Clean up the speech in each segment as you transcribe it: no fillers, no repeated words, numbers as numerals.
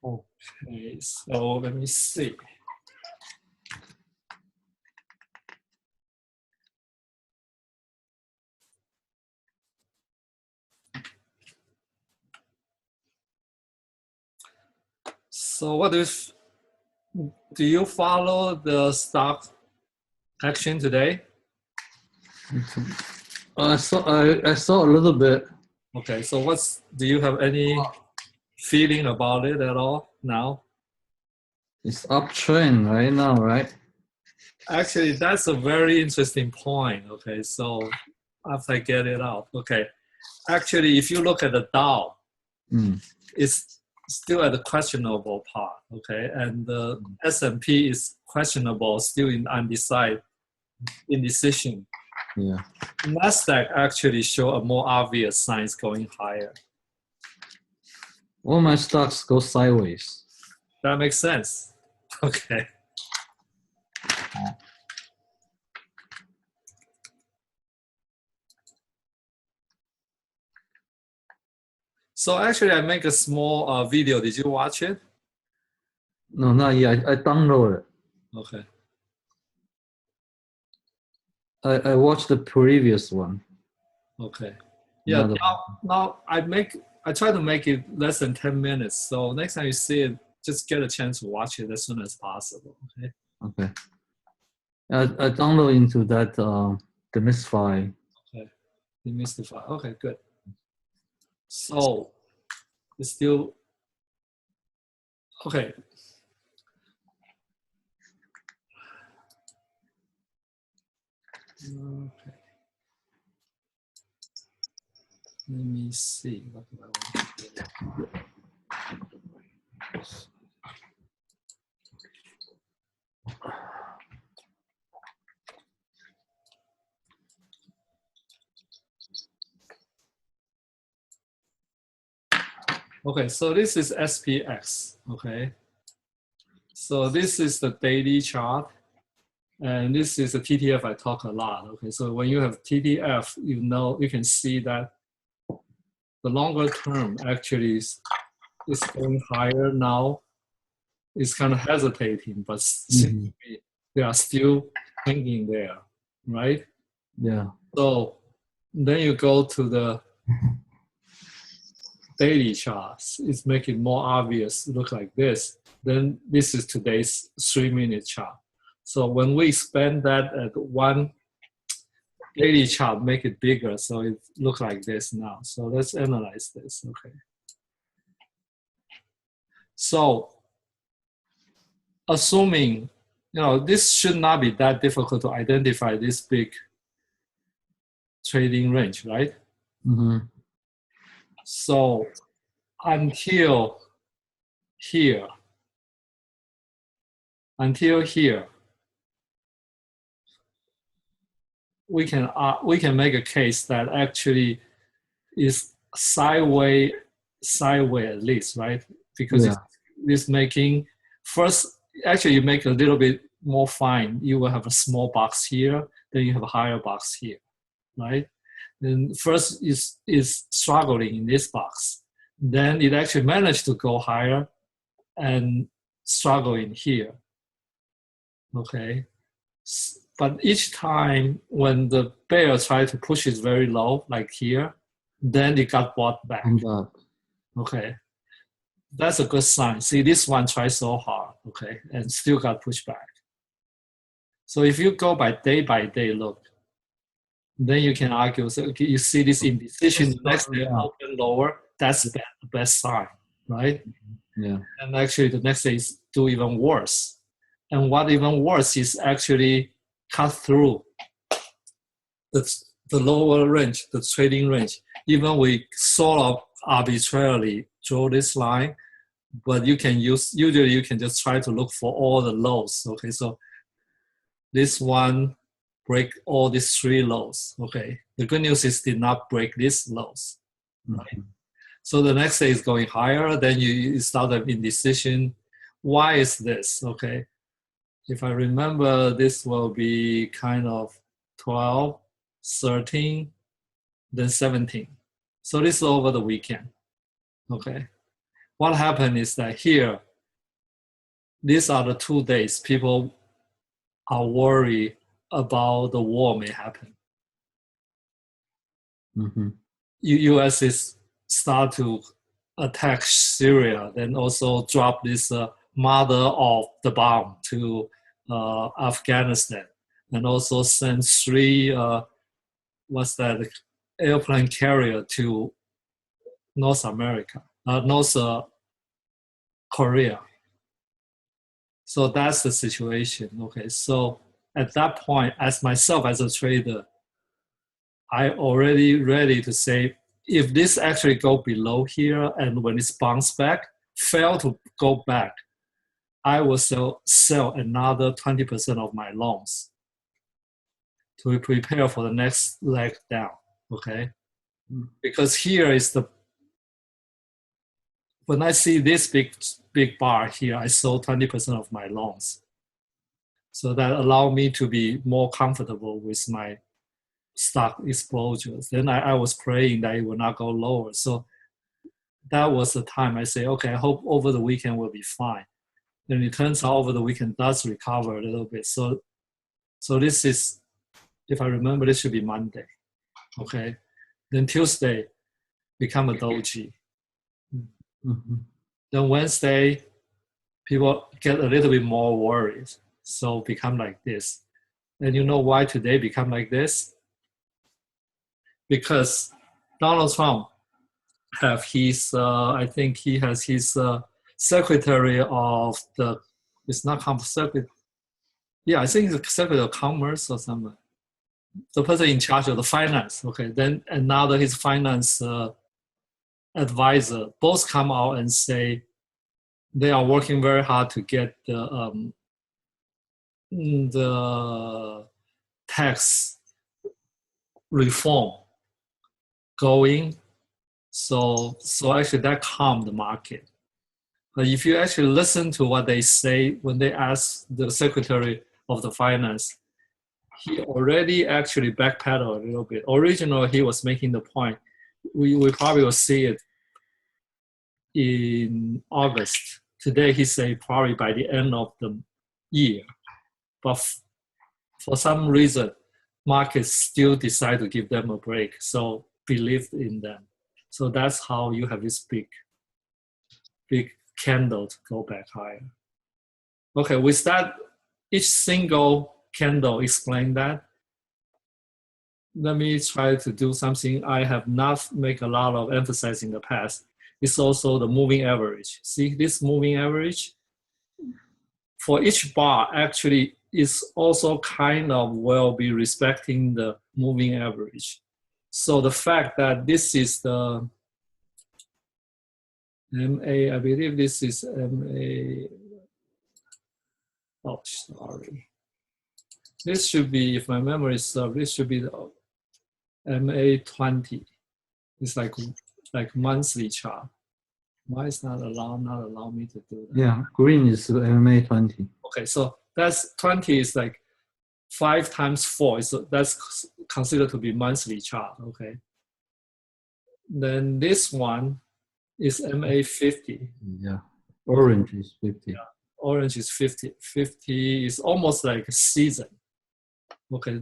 Okay, so let me see. So what if, do you follow the stock action today? I saw a little bit. Okay, so do you have any feeling about it at all now? It's uptrend right now, right? Actually, that's a very interesting point. Okay, so after I get it out, okay. Actually, if you look at the Dow, it's still at the questionable part, okay? And the S&P is questionable, still in indecision. Yeah. Nasdaq actually show a more obvious signs going higher. All my stocks go sideways. That makes sense. Okay. So actually, I make a small video. Did you watch it? No, not yet. I downloaded it. Okay. I watched the previous one. Okay. Yeah. Another now I try to make it less than 10 minutes. So next time you see it, just get a chance to watch it as soon as possible. Okay. Okay. I download into that Demystify. Okay. Demystify. Okay, good. So it's still okay. Okay. Let me see. What do I want to do? Okay, so this is SPX. Okay. So this is the daily chart. And this is a TTF I talk a lot. Okay, so when you have TTF, you can see that the longer term actually is going higher now. It's kind of hesitating, but they are still hanging there, right? Yeah. So then you go to the daily charts. It's making more obvious. Look like this. Then this is today's 3-minute chart. So when we expand that at one daily chart, make it bigger, so it looks like this now. So let's analyze this. Okay. So assuming, this should not be that difficult to identify this big trading range, right? So until here, we can make a case that actually is sideways at least, right? Because it's making first. Actually, you make a little bit more fine. You will have a small box here, then you have a higher box here, right? And first is struggling in this box. Then it actually managed to go higher and struggle in here. Okay. But each time when the bear tried to push it very low, like here, then it got bought back. Okay. That's a good sign. See, this one tried so hard, okay, and still got pushed back. So if you go by day look, then you can argue, so okay, you see this indecision, the next day open lower, that's the best sign, right? Yeah. And actually the next day is do even worse. And what even worse is actually cut through the lower range, the trading range. Even we sort of arbitrarily draw this line, but usually you can just try to look for all the lows. Okay, so this one break all these 3 lows. Okay, the good news is did not break these lows, right? So the next day is going higher, then you start an indecision. Why is this? Okay, if I remember, this will be kind of 12, 13, then 17. So this is over the weekend. Okay. what happened is that here, these are the 2 days people are worried about the war may happen. Mm-hmm. U.S. is start to attack Syria, then also drop this mother of the bomb to Afghanistan, and also send 3 airplane carrier to North America, North Korea. So that's the situation. Okay, so at that point, as myself as a trader, I already ready to say, if this actually go below here and when it's bounce back, fail to go back, I will sell another 20% of my loans to prepare for the next leg down. Okay, because here is when I see this big bar here, I sold 20% of my loans. So that allowed me to be more comfortable with my stock exposures. Then I was praying that it will not go lower. So that was the time I say, okay, I hope over the weekend will be fine. And it turns out over the weekend does recover a little bit. So this is, if I remember, this should be Monday. Okay. Then Tuesday become a doji. Mm-hmm. Then Wednesday, people get a little bit more worried. So become like this. And you know why today become like this? Because Donald Trump have his, I think he has his secretary of the, it's not secretary, yeah, I think it's the secretary of commerce or something. The person in charge of the finance, okay. Then another his finance advisor, both come out and say they are working very hard to get the tax reform going. So actually that calmed the market. But if you actually listen to what they say when they ask the Secretary of the Finance, he already actually backpedaled a little bit. Originally, he was making the point. We probably will see it in August. Today, he said probably by the end of the year. But for some reason, markets still decide to give them a break. So believe in them. So that's how you have this big candle to go back higher. Okay, with that, each single candle explain that. Let me try to do something I have not make a lot of emphasis in the past. It's also the moving average. See this moving average? For each bar actually is also kind of will be respecting the moving average. So the fact that this is the MA, I believe this is MA, oh, sorry. This should be, if my memory serves, this should be the MA20. It's like monthly chart. Why is not allow me to do that? Yeah, green is MA20. Okay, so that's 20 is like 5 times 4. So that's considered to be monthly chart. Okay. Then this one is MA50. Yeah, orange is 50. Yeah, orange is 50. 50 is almost like a season. Okay,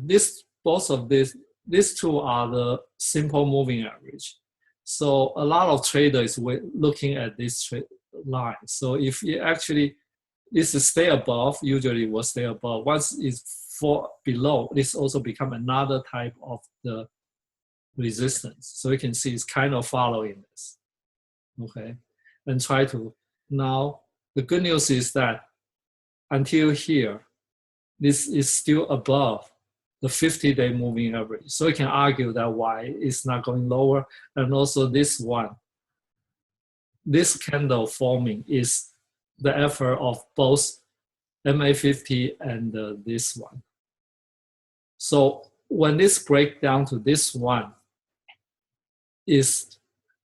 both of these two are the simple moving average. So a lot of traders were looking at this line. So if it actually is stay above, usually will stay above. Once it's fall below, this also become another type of the resistance. So you can see it's kind of following this. Okay, and try to now. The good news is that until here, this is still above the 50-day moving average. So you can argue that why it's not going lower. And also this one, this candle forming is the effort of both MA50 and this one. So when this break down to this one is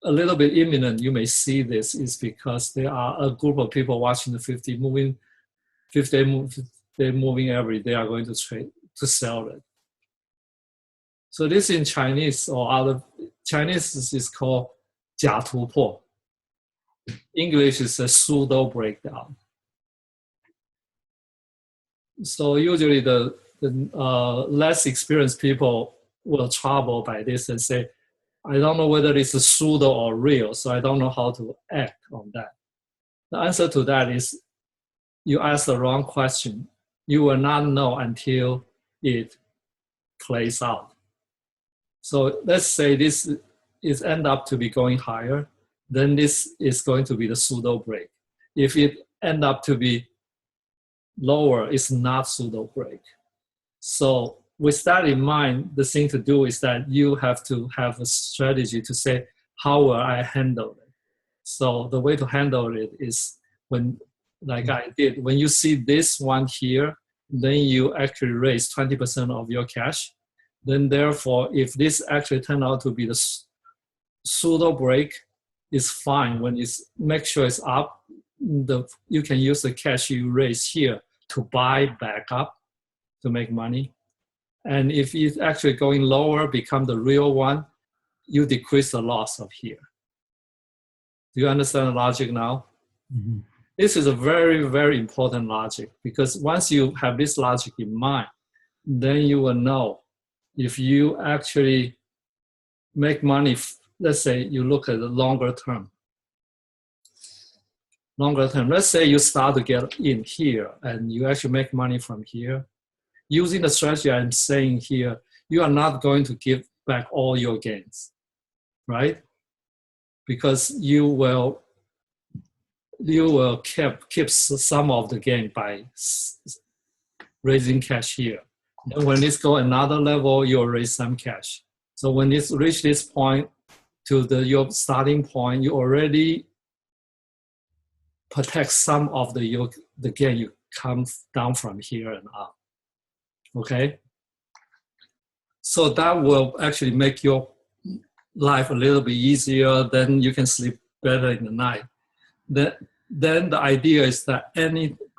a little bit imminent, you may see this is because there are a group of people watching the 50-day moving average. They are going to trade to sell it. So this in Chinese or other Chinese is called 假突破. English is a pseudo breakdown. So usually the less experienced people will trouble by this and say, I don't know whether it's a pseudo or real, so I don't know how to act on that. The answer to that is you ask the wrong question. You will not know until it plays out. So let's say this is end up to be going higher, then this is going to be the pseudo break. If it end up to be lower, it's not pseudo break. So with that in mind, the thing to do is that you have to have a strategy to say, how will I handle it? So the way to handle it is when, like I did, when you see this one here, then you actually raise 20% of your cash. Then therefore, if this actually turned out to be the pseudo break, it's fine. When it's make sure it's up, you can use the cash you raise here to buy back up to make money. And if it's actually going lower, become the real one, you decrease the loss of here. Do you understand the logic now? Mm-hmm. This is a very, very important logic, because once you have this logic in mind, then you will know if you actually make money. Let's say you look at the longer term. Let's say you start to get in here and you actually make money from here. Using the strategy I'm saying here, you are not going to give back all your gains, right? Because you will keep some of the gain by raising cash here. And when it's go another level, you'll raise some cash. So when it's reach this point to your starting point, you already protect some of the gain you come down from here and up. Okay? So that will actually make your life a little bit easier. Then you can sleep better in the night. Then the idea is that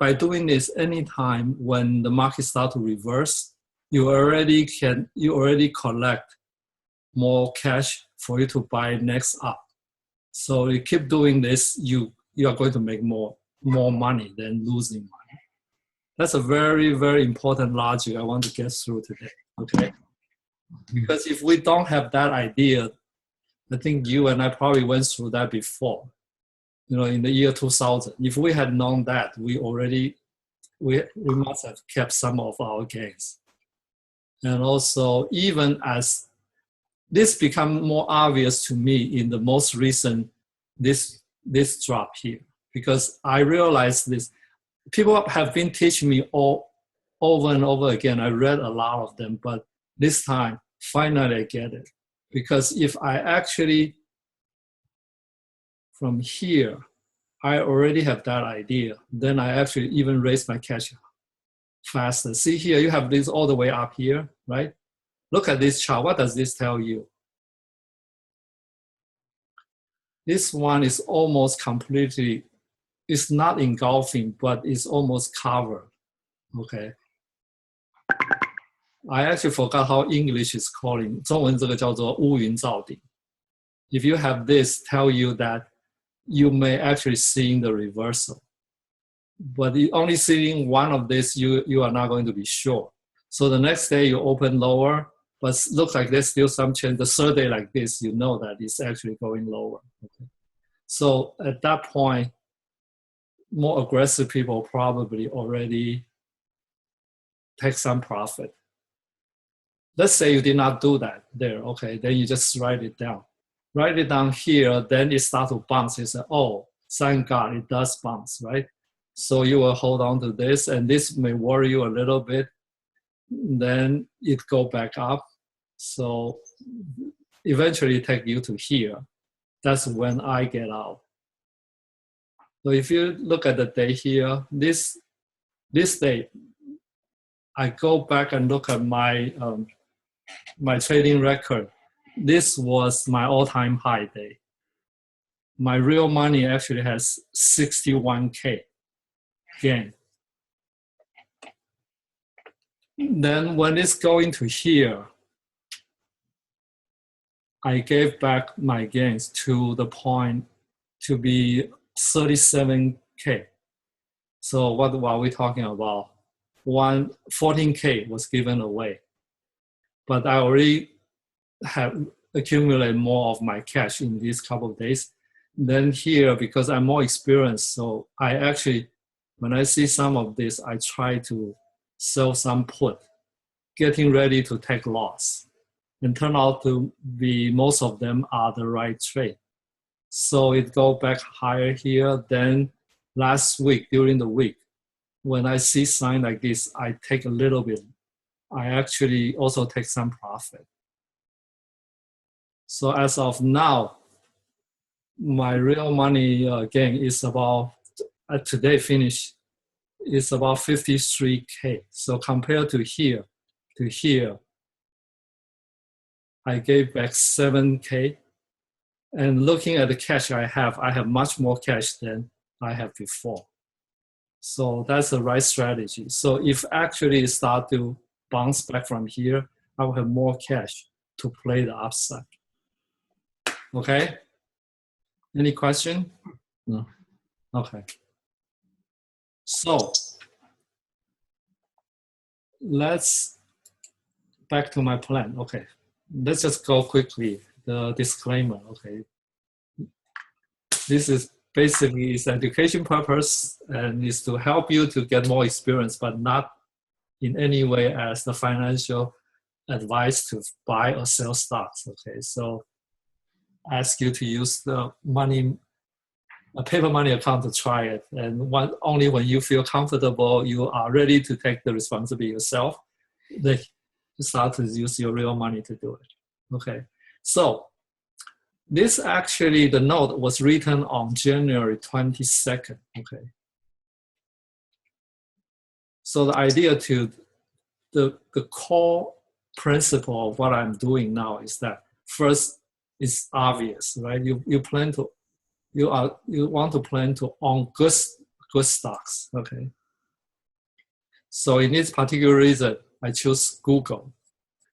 by doing this anytime when the market starts to reverse, you already collect more cash for you to buy next up. So you keep doing this, you are going to make more money than losing money. That's a very, very important logic I want to get through today. Okay. Because if we don't have that idea, I think you and I probably went through that before, in the year 2000. If we had known that, we must have kept some of our gains. And also, even as this become more obvious to me in the most recent, this drop here, because I realized this. People have been teaching me over and over again. I read a lot of them, but this time, finally I get it. Because if I actually, from here, I already have that idea, then I actually even raise my cash faster. See here, you have this all the way up here, right? Look at this chart. What does this tell you? This one is almost completely, it's not engulfing, but it's almost covered, okay? I actually forgot how English is calling. 中文这个叫做乌云罩顶. If you have this, tell you that you may actually see the reversal. But only seeing one of this, you are not going to be sure. So the next day you open lower, but looks like there's still some change. The third day like this, you know that it's actually going lower. Okay. So at that point, more aggressive people probably already take some profit. Let's say you did not do that there, okay, then you just write it down. Write it down here, then it starts to bounce. You say, oh, thank God it does bounce, right? So you will hold on to this, and this may worry you a little bit. Then it go back up. So eventually take you to here. That's when I get out. So if you look at the day here, this day, I go back and look at my my trading record. This was my all-time high day. My real money actually has 61K gain. Then when it's going to here, I gave back my gains to the point to be 37K. So what are we talking about? 14K was given away, but I already have accumulated more of my cash in these couple of days. Then here, because I'm more experienced, so I actually, when I see some of this, I try to sell some put, getting ready to take loss. And turn out to be, most of them are the right trade. So it go back higher here. Then last week, during the week, when I see sign like this, I take a little bit. I actually also take some profit. So as of now, my real money gain is about, today finish, is about 53K. So compared to here, I gave back 7K. And looking at the cash I have much more cash than I have before. So that's the right strategy. So if actually start to bounce back from here, I will have more cash to play the upside. Okay? Any question? No. Okay. So let's back to my plan. Okay. Let's just go quickly. The disclaimer. Okay. This is basically its education purpose and is to help you to get more experience, but not in any way as the financial advice to buy or sell stocks. Okay, so I ask you to use the a paper money account to try it, and only when you feel comfortable, you are ready to take the responsibility yourself, then you start to use your real money to do it. Okay, so this actually, the note was written on January 22nd, okay? So the idea to, the core principle of what I'm doing now is that first, it's obvious, right? You want to plan to own good stocks, okay? So in this particular reason, I choose Google.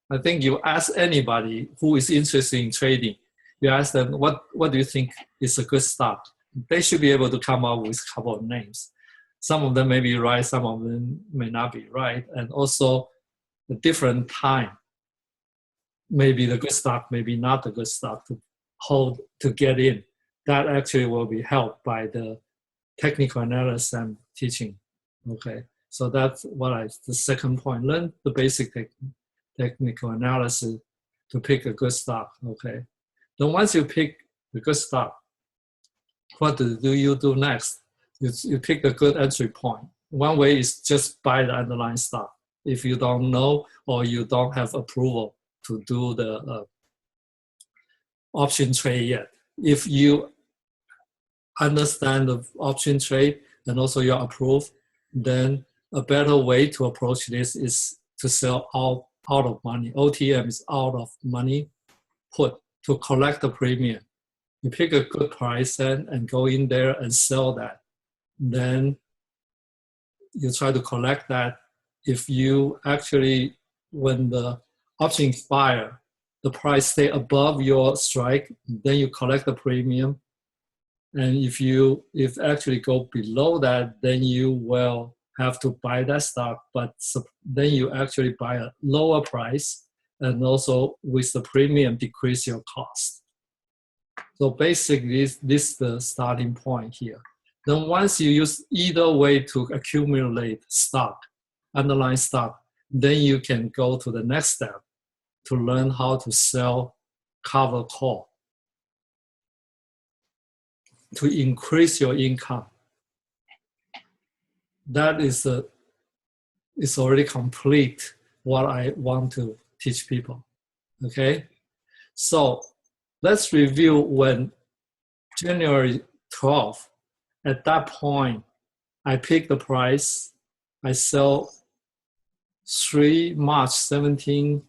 I think you ask anybody who is interested in trading, you ask them, what do you think is a good stock? They should be able to come up with a couple of names. Some of them may be right, some of them may not be right. And also a different time, maybe the good stock, maybe not the good stock to hold, to get in. That actually will be helped by the technical analysis I'm teaching, okay? So that's the second point, learn the basic technical analysis to pick a good stock, okay? Then once you pick the good stock, what do you do next? You pick a good entry point. One way is just buy the underlying stock. If you don't know or you don't have approval to do the option trade yet. If you understand the option trade and also you're approved, then a better way to approach this is to sell out of money. OTM is out of money put to collect the premium. You pick a good price and go in there and sell that. Then you try to collect that. If you actually, when the option expire, the price stay above your strike, then you collect the premium. And if actually go below that, then you will have to buy that stock, but then you actually buy a lower price, and also with the premium decrease your cost. So basically, this is the starting point here. Then once you use either way to accumulate stock, underlying stock, then you can go to the next step to learn how to sell cover call to increase your income. That is it's already complete what I want to teach people, okay? So let's review when January 12th, at that point, I pick the price, I sell 3 March 17,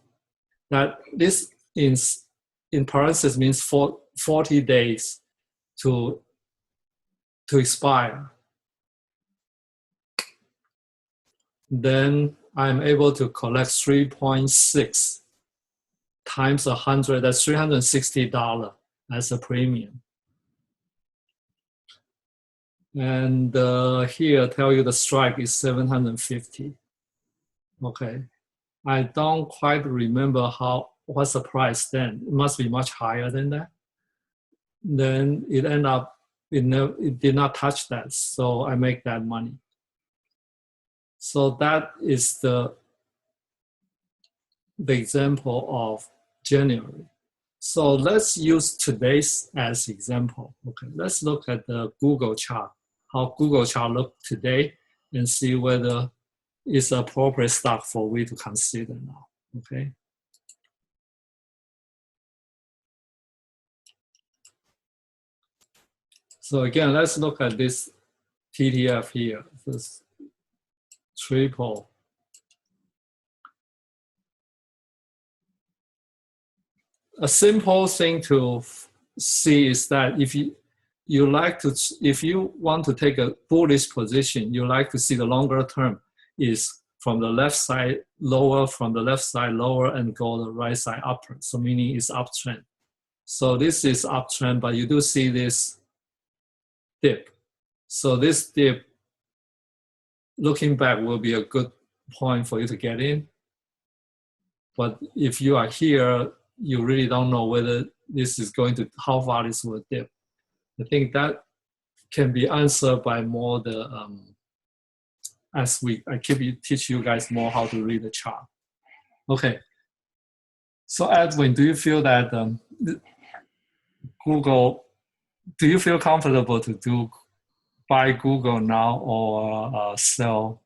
that this is, in parentheses means 40 days to expire. Then I'm able to collect 3.6 times 100, that's $360 as a premium. And here tell you the strike is 750. Okay, I don't quite remember what's the price then. It must be much higher than that. Then it ended up it did not touch that, so I make that money. So that is the example of January. So let's use today's as example. Okay, let's look at the Google chart, how Google chart look today, and see whether it's appropriate stock for we to consider now. Okay. So again, let's look at this TTF here. This triple. A simple thing to see is that if you want to take a bullish position, you like to see the longer term is from the left side lower, from the left side lower, and go the right side upward. So meaning it's uptrend. So this is uptrend, but you do see this dip. So this dip, looking back, will be a good point for you to get in. But if you are here, you really don't know whether this is going to, how far this will dip. I think that can be answered by more the, I teach you guys more how to read the chart. Okay. So Edwin, do you feel that Google, do you feel comfortable to buy Google now or sell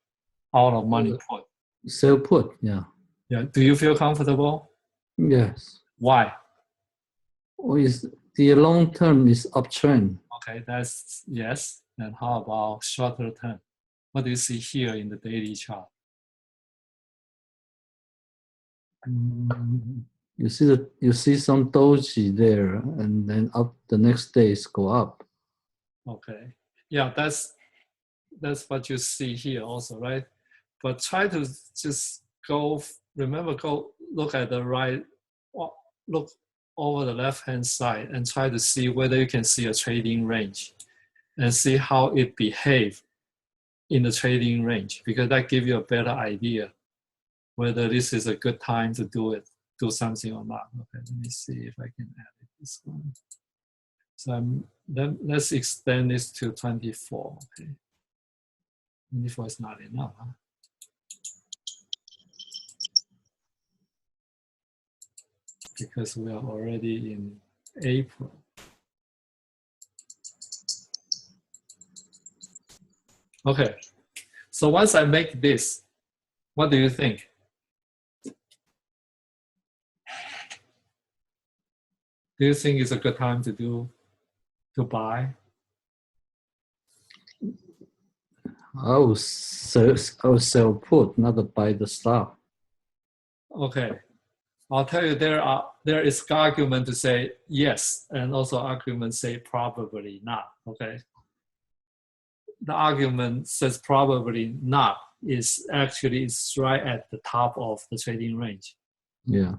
out of money put? Sell put, yeah. Yeah. Do you feel comfortable? Yes. Why? The long term is uptrend. Okay, that's yes. And how about shorter term? What do you see here in the daily chart? You see some doji there, and then up the next days go up. Okay, yeah, that's what you see here also, right? But try to just go look at the right, look over the left-hand side and try to see whether you can see a trading range and see how it behaves in the trading range, because that gives you a better idea whether this is a good time to do something or not. Okay, let me see if I can add this one. So let's extend this to 24. Okay, 24 is not enough. Huh? Because we are already in April. Okay, so once I make this, what do you think? Do you think it's a good time to buy? I will sell put, not to buy the stock. Okay, I'll tell you there is argument to say yes, and also argument say probably not. Okay, the argument says probably not is actually it's right at the top of the trading range. Yeah.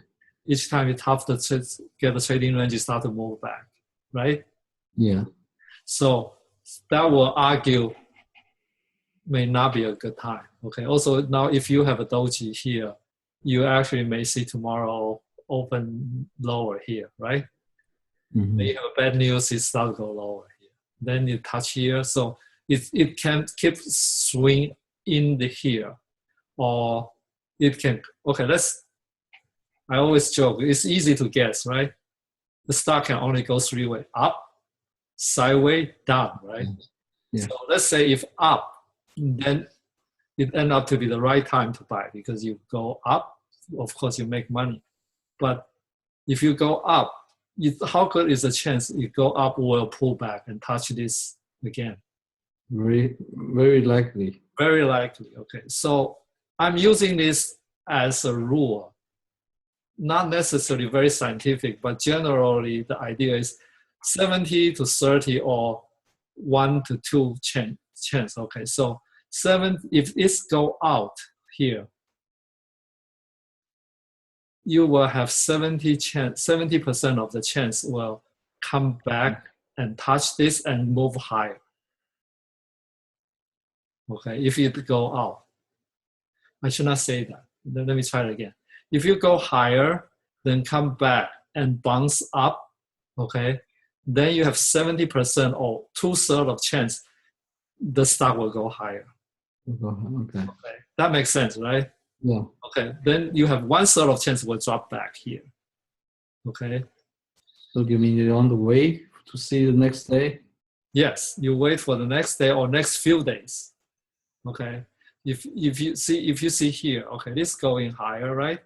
Each time you get the trading range, you start to move back, right? Yeah. So that will argue may not be a good time. Okay. Also now, if you have a doji here, you actually may see tomorrow open lower here, right? Mm-hmm. When you have a bad news, it starts to go lower here. Then you touch here, so it can keep swing in the here, or it can. Okay, I always joke, it's easy to guess, right? The stock can only go three ways: up, sideways, down, right? Yeah. So let's say if up, then it ends up to be the right time to buy because you go up, of course you make money. But if you go up, how good is the chance you go up will pull back and touch this again? Very, very likely. Very likely, okay. So I'm using this as a rule. Not necessarily very scientific, but generally the idea is 70 to 30 or 1 to 2 chance. Okay, so if it's go out here, you will have 70% of the chance will come back and touch this and move higher. Okay, if you go out. I should not say that. Let me try it again. If you go higher, then come back and bounce up, okay, then you have 70% or 2/3 of chance the stock will go higher. Okay. Okay, that makes sense, right? Yeah. Okay, then you have 1/3 of chance will drop back here. Okay. So you mean you want to wait to see the next day? Yes, you wait for the next day or next few days. Okay. If you see here, okay, this is going higher, right?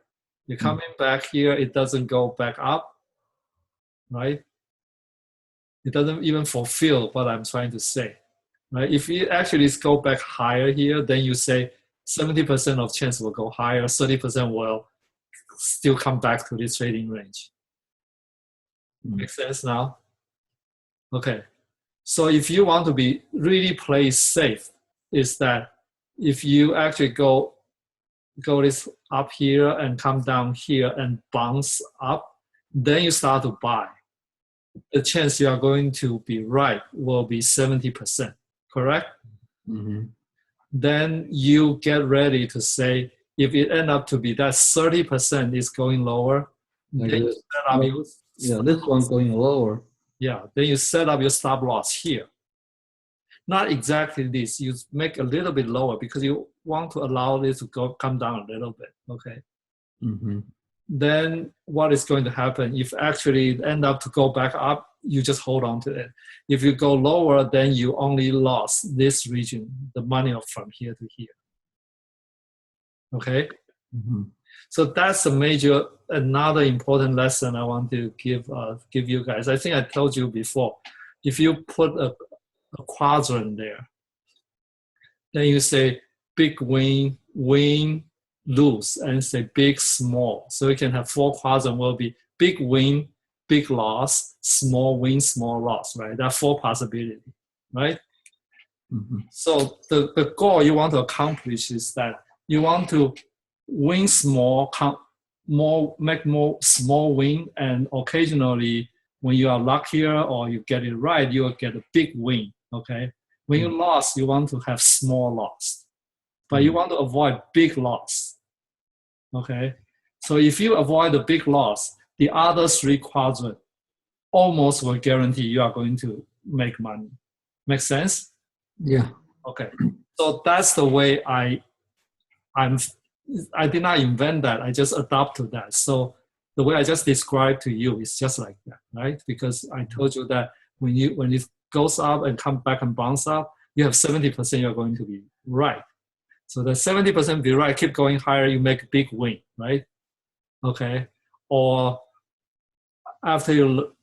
You're coming back here, it doesn't go back up, right? It doesn't even fulfill what I'm trying to say, right? If it actually go back higher here, then you say 70% of chance will go higher, 30% will still come back to this trading range. Make sense now? Okay. So if you want to be really play safe, is that if you actually go this up here and come down here and bounce up, then you start to buy. The chance you are going to be right will be 70%, correct? Mm-hmm. Then you get ready to say, if it end up to be that 30% is going lower, Like then you set up your this one going lower. Yeah, then you set up your stop loss here. Not exactly this. You make a little bit lower because you want to allow this to come down a little bit. Okay. Mm-hmm. Then what is going to happen? If actually it end up to go back up, you just hold on to it. If you go lower, then you only lost this region, the money from here to here. Okay. Mm-hmm. So that's another important lesson I want to give you guys. I think I told you before. If you put a quadrant there, then you say big win, win, lose, and say big, small. So you can have 4 quadrants will be big win, big loss, small win, small loss, right? There are 4 possibilities, right? Mm-hmm. So the goal you want to accomplish is that you want to win small, make more small win, and occasionally when you are luckier or you get it right, you will get a big win, okay? When you lost, you want to have small loss, but you want to avoid big loss, okay? So if you avoid the big loss, the other 3 quadrants almost will guarantee you are going to make money. Make sense? Yeah. Okay. So that's the way I did not invent that. I just adopted that. So the way I just described to you is just like that, right? Because I told you that when it goes up and come back and bounce up, you have 70% you're going to be right. So the 70% be right, keep going higher, you make a big win, right? Okay. Or after you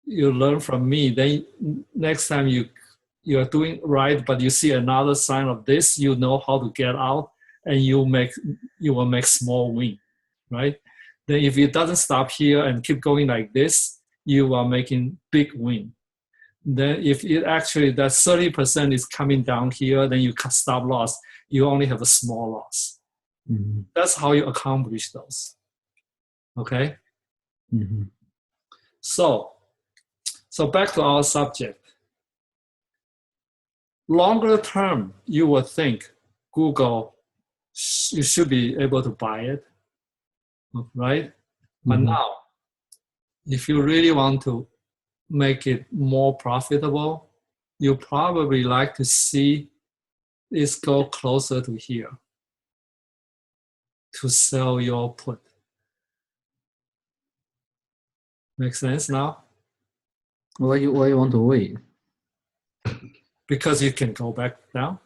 learn from me, then next time you are doing right, but you see another sign of this, you know how to get out, and you will make small win, right? Then if it doesn't stop here and keep going like this, you are making big win. Then if it actually that 30% is coming down here, then you cut stop loss, you only have a small loss. Mm-hmm. That's how you accomplish those. Okay? Mm-hmm. So back to our subject. Longer term, you would think Google, you should be able to buy it, right? But now, if you really want to make it more profitable, you probably like to see this go closer to here to sell your put. Make sense now? Why you want to wait? Because you can go back down.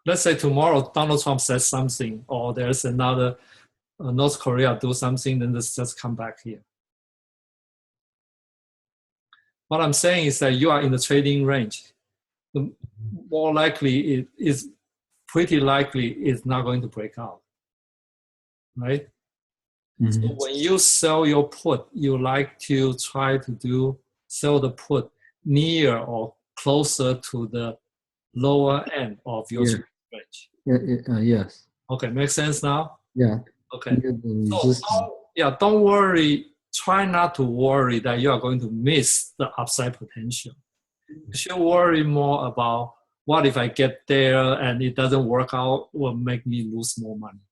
Let's say tomorrow Donald Trump says something, or there's another North Korea do something, then let's just come back here. What I'm saying is that you are in the trading range. The more likely it is, pretty likely it's not going to break out, right? Mm-hmm. So when you sell your put, you like to try to sell the put near or closer to the lower end of your trading range. Yes. Okay, makes sense now? Yeah. Okay. So don't worry. Try not to worry that you are going to miss the upside potential. You should worry more about what if I get there and it doesn't work out, will make me lose more money.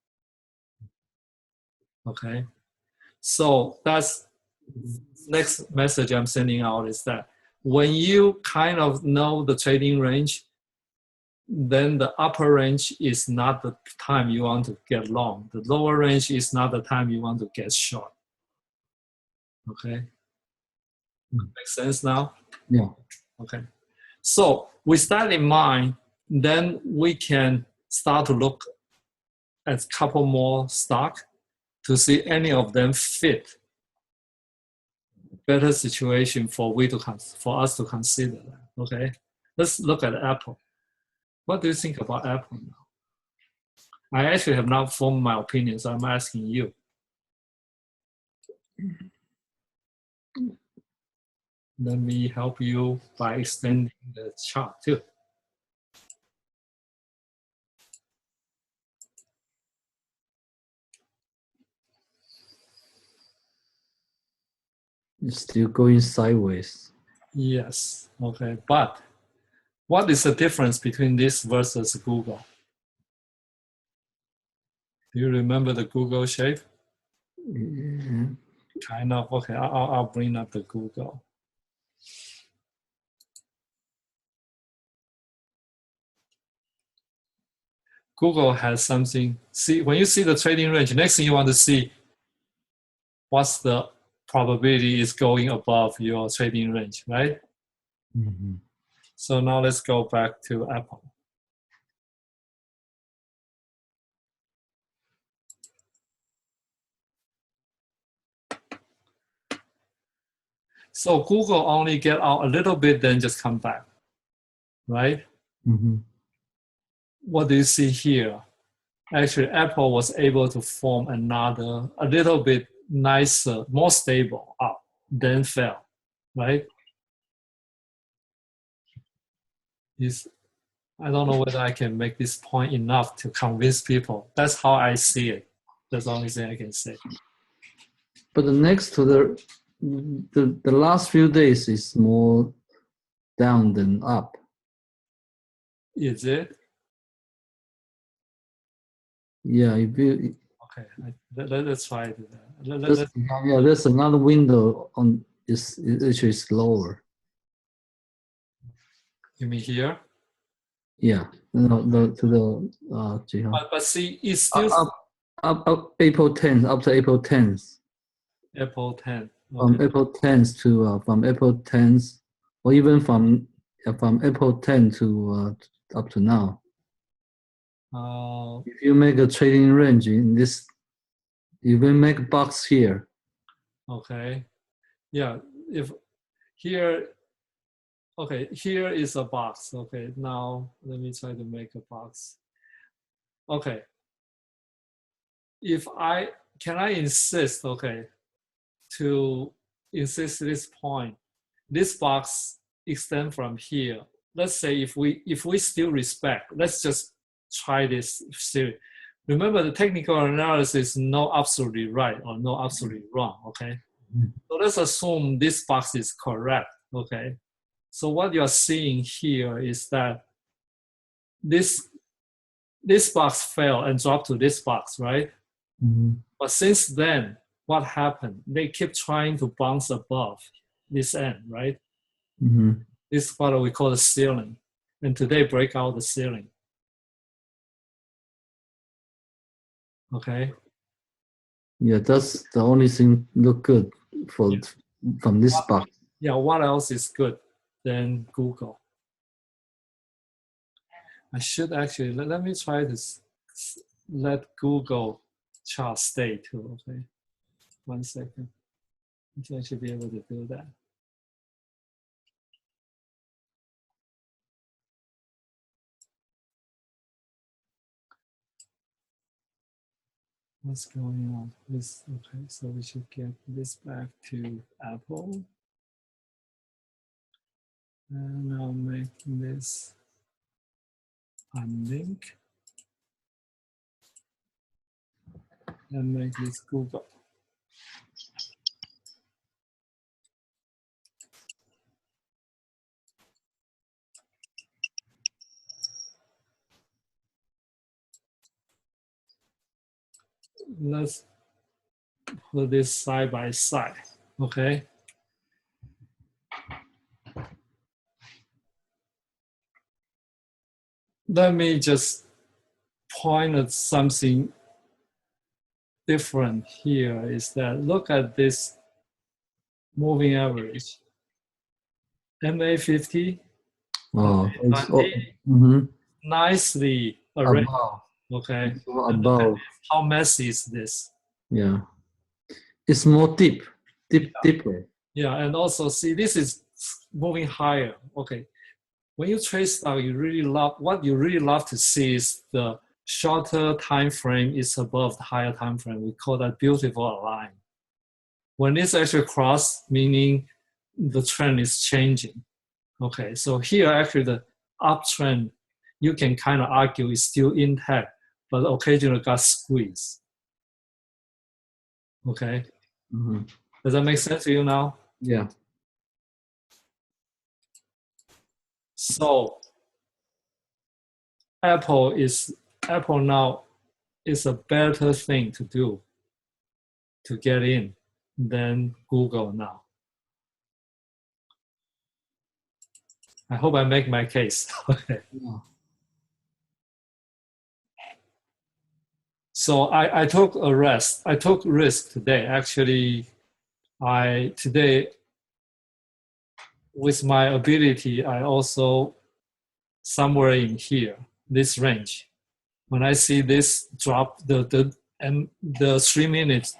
Okay, so that's next message I'm sending out is that when you kind of know the trading range, then the upper range is not the time you want to get long. The lower range is not the time you want to get short. Okay, makes sense now? Yeah. Okay, so with that in mind, then we can start to look at a couple more stock to see any of them fit better situation for us to consider that. Okay, let's look at Apple. What do you think about Apple now? I actually have not formed my opinion, so I'm asking you. Let me help you by extending the chart too. It's still going sideways. Yes, okay, but what is the difference between this versus Google? Do you remember the Google shape? Yeah. Kind of, okay, I'll bring up the Google. Google has something, see, when you see the trading range, next thing you want to see, what's the probability is going above your trading range, right? Mm-hmm. So now let's go back to Apple. So Google only get out a little bit, then just come back, right? Mm-hmm. What do you see here? Actually, Apple was able to form another, a little bit nicer, more stable up, then fell, right? I don't know whether I can make this point enough to convince people. That's how I see it. That's the only thing I can say. But the next to the last few days is more down than up. Is it? Yeah, if you Okay, let's try it. there's another window on is actually slower. You mean here? Yeah, no, to the But see, it's still up April 10th, up to April 10th. Apple 10. From Okay. April 10th to from April 10th, or even from April 10 to up to now. If you make a trading range in this, you will make a box here. Okay. Yeah. If here, okay, here is a box. Okay. Now let me try to make a box. Okay. If can I insist, okay, to insist this point, this box extend from here. Let's say if we still respect, let's just try this series. Remember, the technical analysis is no absolutely right or no absolutely wrong, okay? So let's assume this box is correct, okay? So what you're seeing here is that this box fell and dropped to this box, right? Mm-hmm. But since then, what happened? They keep trying to bounce above this end, right? Mm-hmm. This is what we call the ceiling. And today break out the ceiling. Okay. Yeah, that's the only thing look good from this box. Yeah, what else is good than Google? I should actually, let me try this. Let Google chart stay too, okay? 1 second. I think I should be able to do that. What's going on? This, okay, so we should get this back to Apple. And I'll make this unlink and make this Google. let's put this side by side, okay? Let me just point at something different here is that look at this moving average. MA50, Oh, it's MA20, nicely arranged, above. okay? Above. How messy is this? Yeah. It's more deeper. Yeah, and also see this is moving higher. Okay. When you trade stock, you really love to see is the shorter time frame is above the higher time frame. We call that beautiful line. When it's actually cross, meaning the trend is changing. Okay, so here actually the uptrend, you can kind of argue is still intact, but occasionally got squeezed. Okay, does that make sense to you now? Yeah. So Apple now is a better thing to do to get in than Google now. I hope I make my case. Okay. Yeah. So I took a rest. I took risk today. Actually, today with my ability, I also somewhere in here, this range. When I see this drop, the 3 minutes,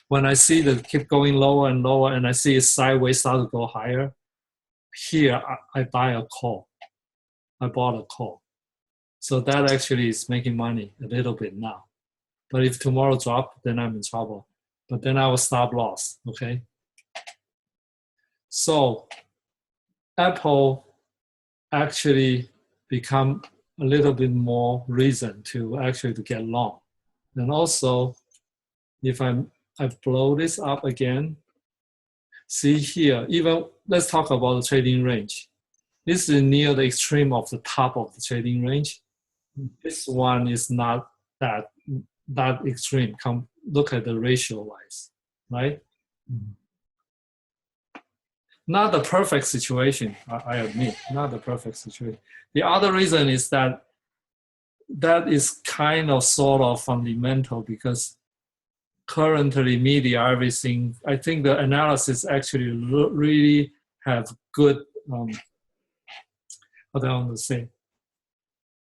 when I see the keep going lower and lower, and I see it sideways start to go higher, here I buy a call. I bought a call. So that actually is making money a little bit now. But if tomorrow drop, then I'm in trouble. But then I will stop loss, okay? So Apple actually become a little bit more reason to actually to get long. And also, if I blow this up again, see here, even let's talk about the trading range. This is near the extreme of the top of the trading range. This one is not that extreme. Look at the ratio wise, right? Not the perfect situation, I admit, not the perfect situation. The other reason is that is kind of sort of fundamental because currently media, everything, I think the analysis actually really have good, what do I want to say,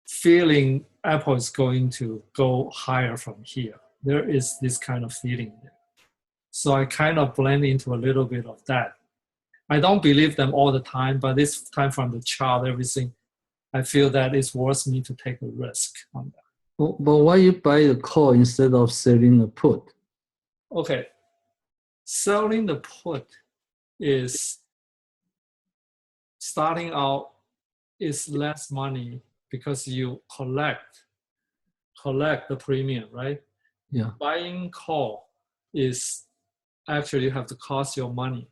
feeling Apple is going to go higher from here. There is this kind of feeling there. So I kind of blend into a little bit of that. I don't believe them all the time, but this time from the chart, everything, I feel that it's worth me to take a risk on that. But why you buy the call instead of selling the put? Okay, selling the put is starting out is less money because you collect the premium, right? Yeah. Buying call is actually you have to cost your money.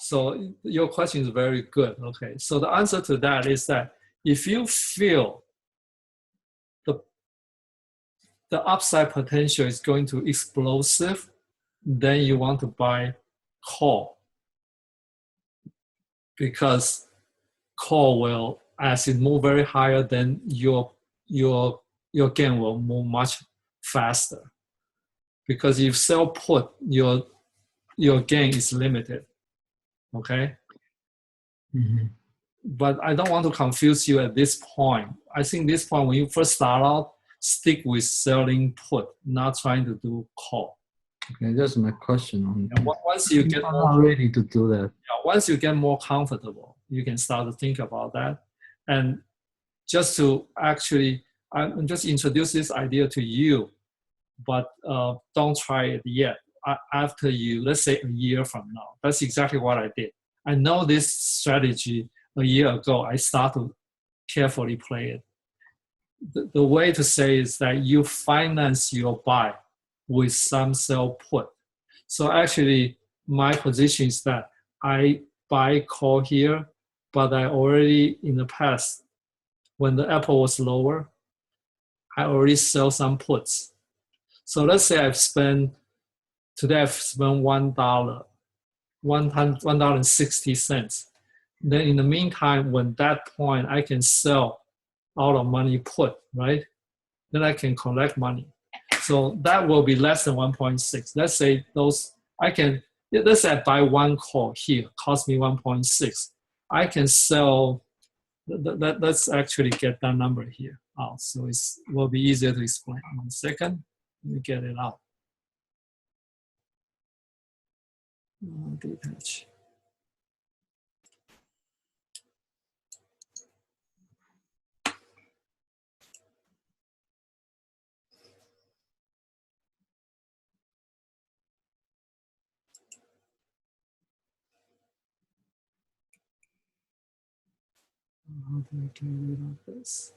So your question is very good. Okay, so the answer to that is that if you feel the upside potential is going to explosive, then you want to buy call because call will, as it move very higher, then your gain will move much faster. Because if sell put, your gain is limited. Okay. But I don't want to confuse you at this point. I think this point, when you first start out, stick with selling put, not trying to do call. Okay, that's my question. Once you get more ready to do that. Once you get more comfortable, you can start to think about that. And just to actually, I'm just introduce this idea to you, but don't try it yet. After you, let's say a year from now, that's exactly what I did. I know this strategy a year ago. I start to carefully play it. The way to say is that you finance your buy with some sell put. So actually, my position is that I buy call here, but I already in the past, when the Apple was lower, I already sell some puts. So let's say today I've spent $1, $1.60. Then in the meantime, when that point I can sell out of money put, right? Then I can collect money. So that will be less than 1.6. Let's say let's say I buy one call here, cost me 1.6. I can sell, let's actually get that number here out. So it will be easier to explain. 1 second, let me get it out. Detach. How do I get rid of this?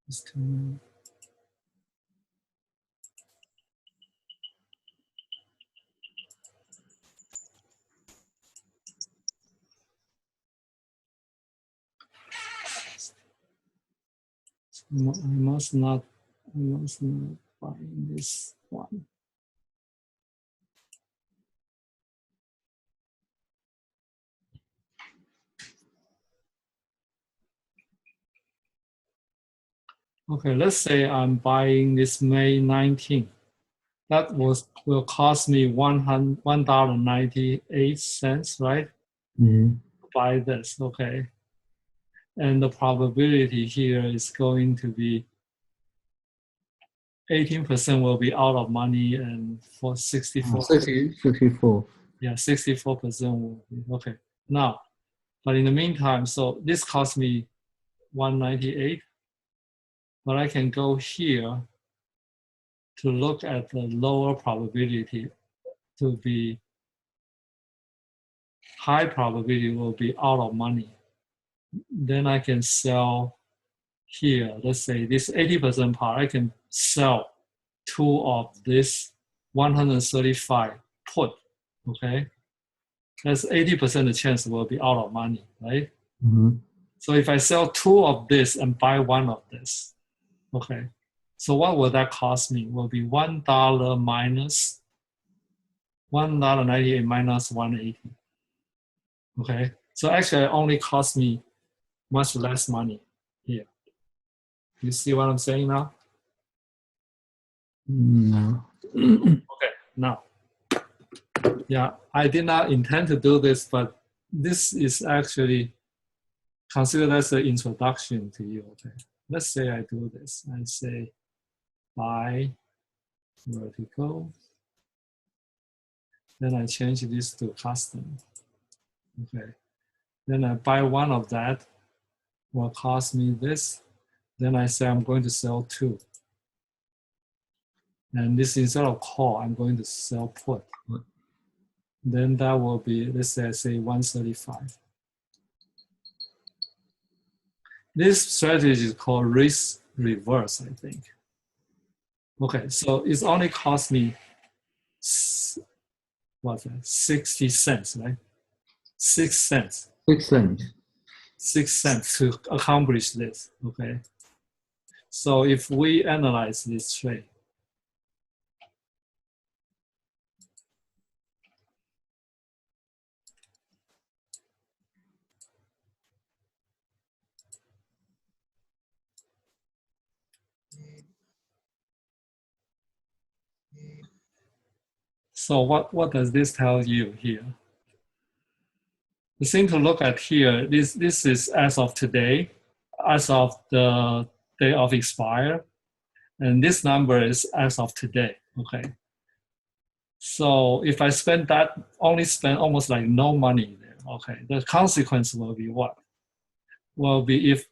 Just come I must not buy this one. Okay, let's say I'm buying this May 19th. That will cost me $1.98, right? Mm-hmm. Buy this, okay. And the probability here is going to be 18% will be out of money, and for 64, 64. yeah, 64% will be, okay. Now, but in the meantime, so this cost me 198, but I can go here to look at the lower probability to be high probability will be out of money. Then I can sell here, let's say this 80% part, I can sell 2 of this 135 put, okay? That's 80% the chance will be out of money, right? Mm-hmm. So if I sell 2 of this and buy 1 of this, okay, so what will that cost me? Will be $1 minus $1.98 minus 180. Okay, so actually it only cost me much less money here. You see what I'm saying now? No. Okay, now, yeah, I did not intend to do this, but this is actually considered as an introduction to you. Okay, let's say I do this. I say buy vertical. Then I change this to custom. Okay, then I buy 1 of that. Will cost me this. Then I say I'm going to sell 2. And this instead of call, I'm going to sell put. Then that will be, let's say I say 135. This strategy is called risk reverse, I think. Okay, so it's only cost me what's that? 60 cents, right? 6 cents. 6 cents. 6 cents to accomplish this. Okay. So if we analyze this trade, so what does this tell you here? The thing to look at here, this is as of today, as of the day of expire, and this number is as of today, okay? So if I only spend almost like no money there, okay, the consequence will be what? Will be if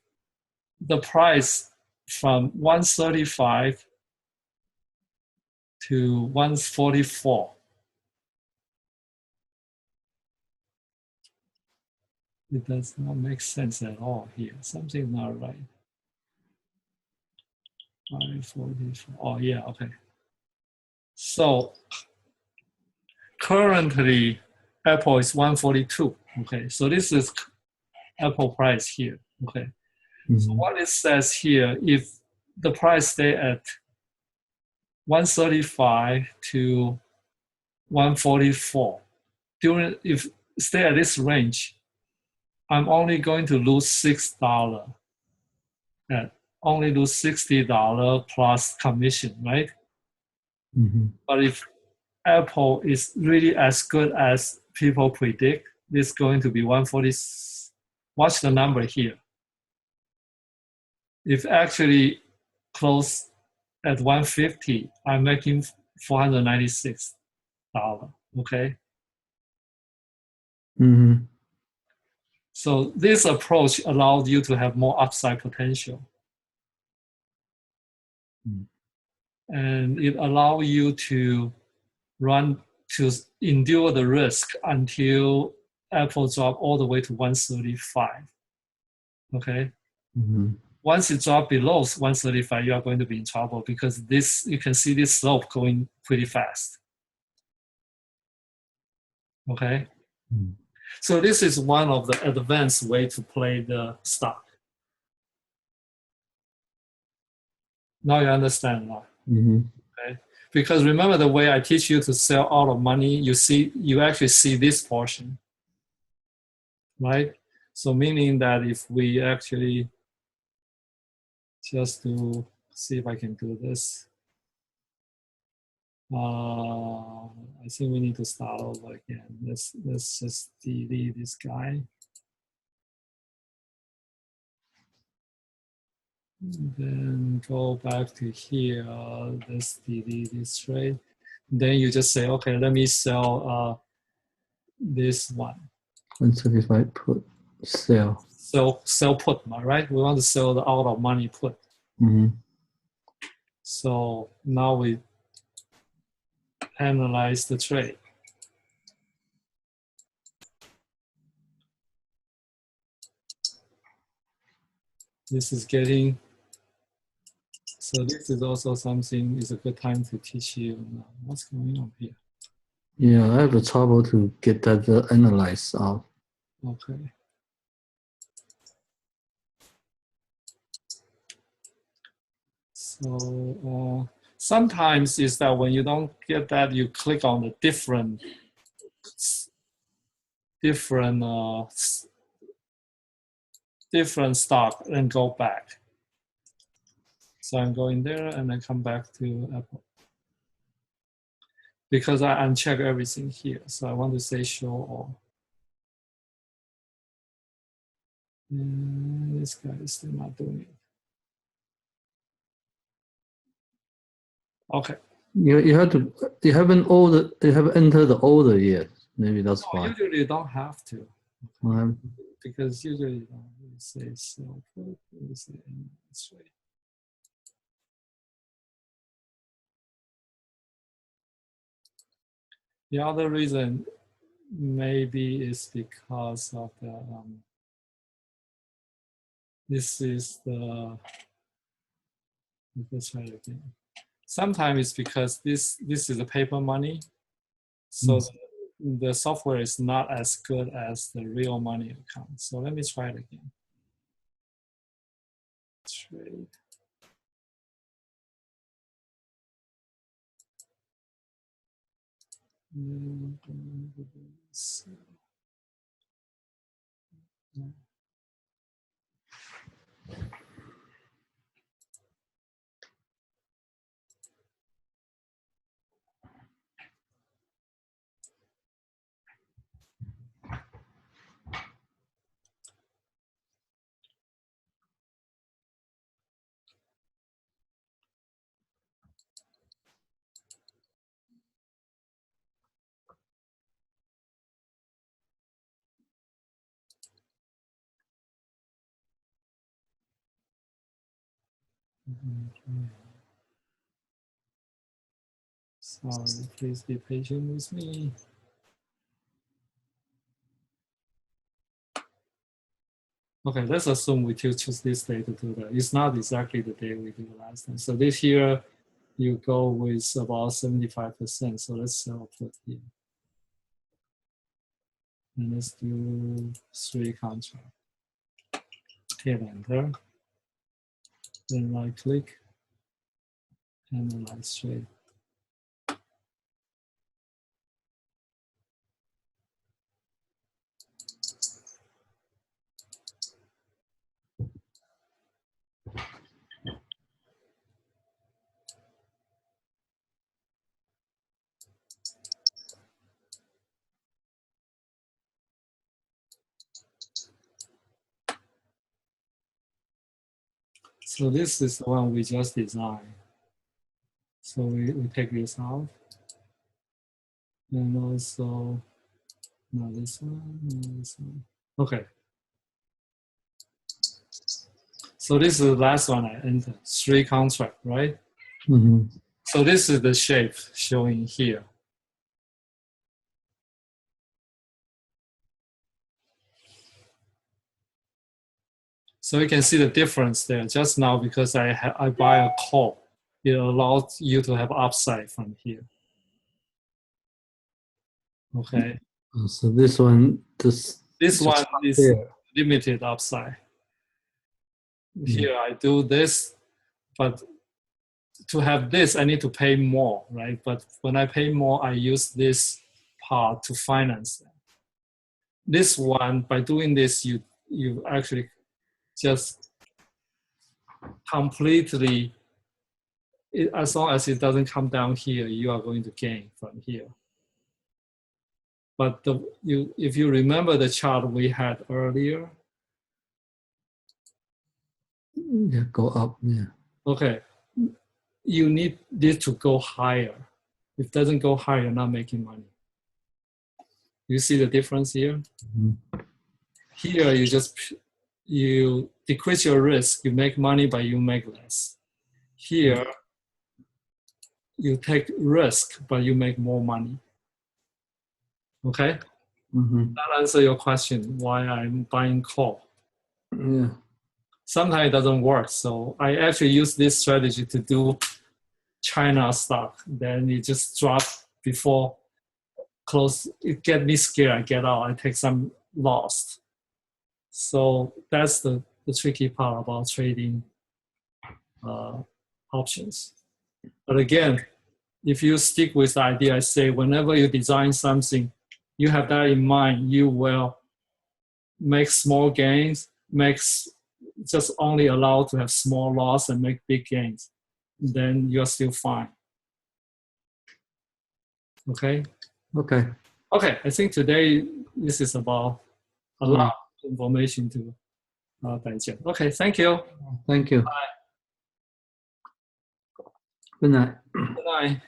the price from 135 to 144, it does not make sense at all here. Something's not right. 544. Oh yeah, okay. So currently Apple is 142. Okay, so this is Apple price here. Okay, So what it says here, if the price stay at 135 to 144, if stay at this range, I'm only going to lose $6, and only lose $60 plus commission, right? But if Apple is really as good as people predict, it's going to be 140. Watch the number here. If actually close at 150, I'm making $496. Okay. So this approach allows you to have more upside potential. And it allows you to endure the risk until Apple drop all the way to 135. Okay. Once it drops below 135, you are going to be in trouble because you can see this slope going pretty fast. Okay. So this is one of the advanced way to play the stock. Now you understand why. Okay. Because remember the way I teach you to sell out of money, you actually see this portion, right? So meaning that if we actually just to see if I can do this. I think we need to start over again. Let's just delete this guy. And then go back to here. Let's delete this trade. Then you just say, okay, let me sell this one. 135 put, sell. Sell put, right? We want to sell the out of money put. So now we analyze the trade. This is getting, so this is also something, is a good time to teach you now. What's going on here? Yeah, I have the trouble to get that analyzed out. Okay. So sometimes is that when you don't get that, you click on the different stock and go back. So I'm going there and I come back to Apple. Because I uncheck everything here. So I want to say show all. And this guy is still not doing it. Okay. You haven't entered the order yet. Maybe that's why. Usually you don't have to. Because usually you don't say so. Say this way. The other reason maybe is because of the this is the, let's try it again. Sometimes it's because this is a paper money, so the software is not as good as the real money account. So let me try it again. Trade. Sorry, please be patient with me. Okay, let's assume we choose this day to do that. It's not exactly the day we did last time. So this year, you go with about 75%. So let's put here. And let's do 3 contracts. Hit enter. then right click, analyze trade. So this is the one we just designed. So we take this out. And also, not this one, not this one. Okay. So this is the last one I entered, 3 contract, right? Mm-hmm. So this is the shape showing here. So you can see the difference there. Just now, because I buy a call, it allows you to have upside from here. Okay. So this one, This one is there. limited upside. Here I do this, but to have this, I need to pay more, right? But when I pay more, I use this part to finance them. This one, by doing this, you actually just completely, as long as it doesn't come down here, you are going to gain from here. But if you remember the chart we had earlier. Yeah, go up, yeah. Okay, you need this to go higher. If it doesn't go higher, you're not making money. You see the difference here? Mm-hmm. Here, you decrease your risk, you make money, but you make less. Here, you take risk, but you make more money. Okay? Mm-hmm. That answers your question, why I'm buying call. Yeah. Sometimes it doesn't work. So I actually use this strategy to do China stock. Then it just drop before close. It get me scared. I get out. I take some loss. So that's the tricky part about trading options. But again, if you stick with the idea, I say whenever you design something, you have that in mind, you will make small gains, just only allowed to have small loss and make big gains. Then you're still fine. Okay? Okay. Okay, I think today this is about a lot of information to digest. Okay, thank you. Thank you. Bye. Good night. Good night.